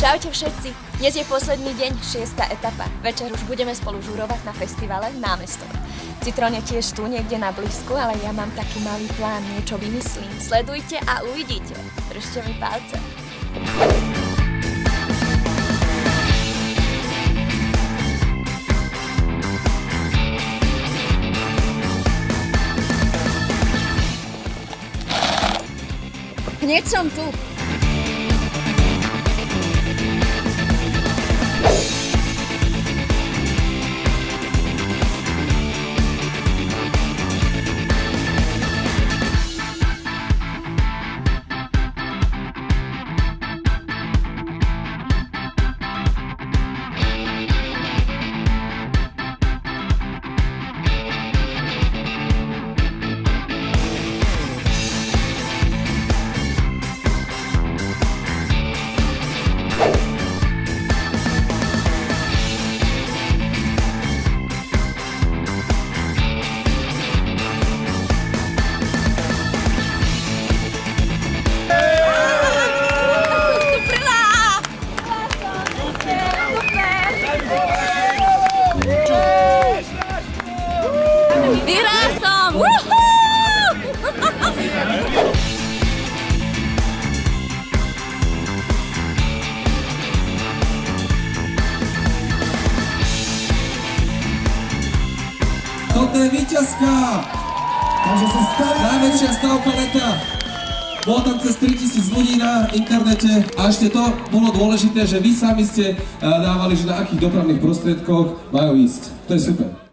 Čaute všetci, dnes je posledný deň, 6. etapa. Večer už budeme spolu žurovať na festivale Námestor. Citrón je tiež tu niekde na blízku, ale ja mám taký malý plán, niečo vymyslím. Sledujte a uvidíte. Držte mi palce. Hneď som tu. Vyhral som! Toto je víťazka! Takže sa stala Najväčšia stavka leta. Bolo tam cez 3000 ľudí na internete a ešte to bolo dôležité, že vy sami ste dávali, že na akých dopravných prostriedkoch majú ísť. To je super.